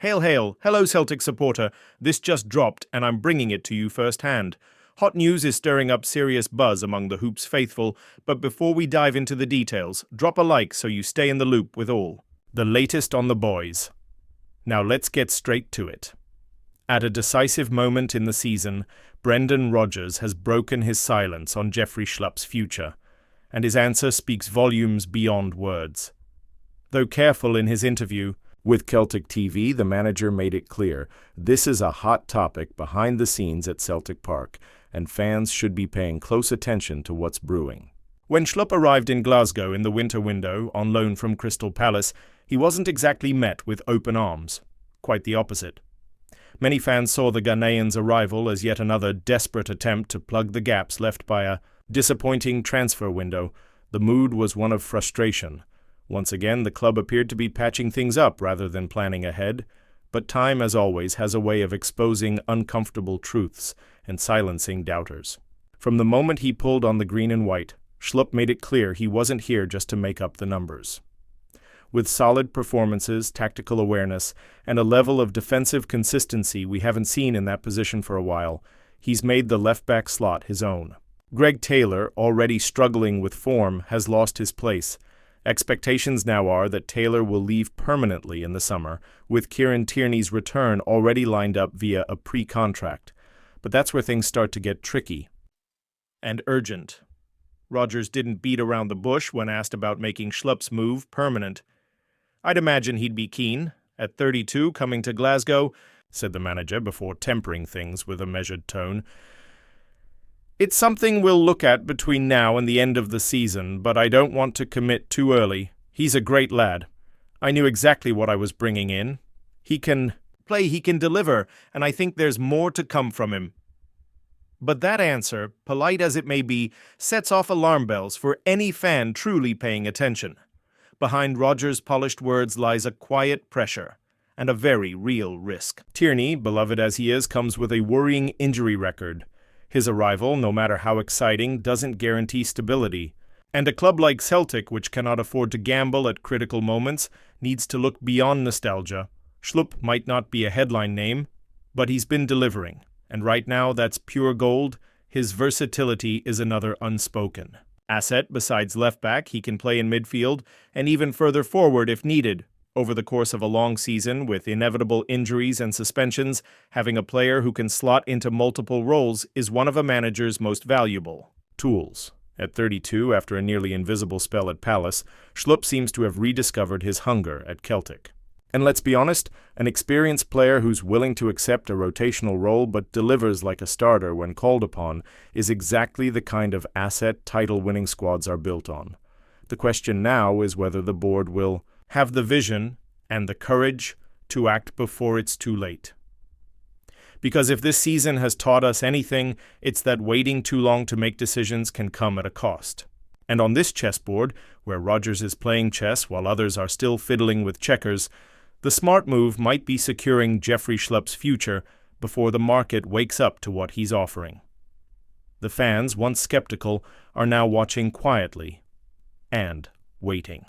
Hail, hail. Hello, Celtic supporter. This just dropped, and I'm bringing it to you firsthand. Hot news is stirring up serious buzz among the Hoops faithful, but before we dive into the details, drop a like so you stay in the loop with all the latest on the Bhoys. Now let's get straight to it. At a decisive moment in the season, Brendan Rodgers has broken his silence on Jeffrey Schlupp's future, and his answer speaks volumes beyond words. Though careful in his interview with Celtic TV, the manager made it clear this is a hot topic behind the scenes at Celtic Park, and fans should be paying close attention to what's brewing. When Schlupp arrived in Glasgow in the winter window on loan from Crystal Palace, he wasn't exactly met with open arms. Quite the opposite. Many fans saw the Ghanaian's arrival as yet another desperate attempt to plug the gaps left by a disappointing transfer window. The mood was one of frustration. Once again, the club appeared to be patching things up rather than planning ahead, but time, as always, has a way of exposing uncomfortable truths and silencing doubters. From the moment he pulled on the green and white, Schlupp made it clear he wasn't here just to make up the numbers. With solid performances, tactical awareness, and a level of defensive consistency we haven't seen in that position for a while, he's made the left-back slot his own. Greg Taylor, already struggling with form, has lost his place. Expectations now are that Taylor will leave permanently in the summer, with Kieran Tierney's return already lined up via a pre-contract. But that's where things start to get tricky and urgent. Rodgers didn't beat around the bush when asked about making Schlupp's move permanent. "I'd imagine he'd be keen, at 32 coming to Glasgow," said the manager before tempering things with a measured tone. "It's something we'll look at between now and the end of the season, but I don't want to commit too early. He's a great lad. I knew exactly what I was bringing in. He can play, he can deliver, and I think there's more to come from him." But that answer, polite as it may be, sets off alarm bells for any fan truly paying attention. Behind Rodgers' polished words lies a quiet pressure and a very real risk. Tierney, beloved as he is, comes with a worrying injury record. His arrival, no matter how exciting, doesn't guarantee stability. And a club like Celtic, which cannot afford to gamble at critical moments, needs to look beyond nostalgia. Schlupp might not be a headline name, but he's been delivering. And right now, that's pure gold. His versatility is another unspoken asset. Besides left-back, he can play in midfield and even further forward if needed. Over the course of a long season, with inevitable injuries and suspensions, having a player who can slot into multiple roles is one of a manager's most valuable tools. At 32, after a nearly invisible spell at Palace, Schlupp seems to have rediscovered his hunger at Celtic. And let's be honest, an experienced player who's willing to accept a rotational role but delivers like a starter when called upon is exactly the kind of asset title-winning squads are built on. The question now is whether the board will have the vision and the courage to act before it's too late. Because if this season has taught us anything, it's that waiting too long to make decisions can come at a cost. And on this chessboard, where Rodgers is playing chess while others are still fiddling with checkers, the smart move might be securing Jeffrey Schlupp's future before the market wakes up to what he's offering. The fans, once skeptical, are now watching quietly and waiting.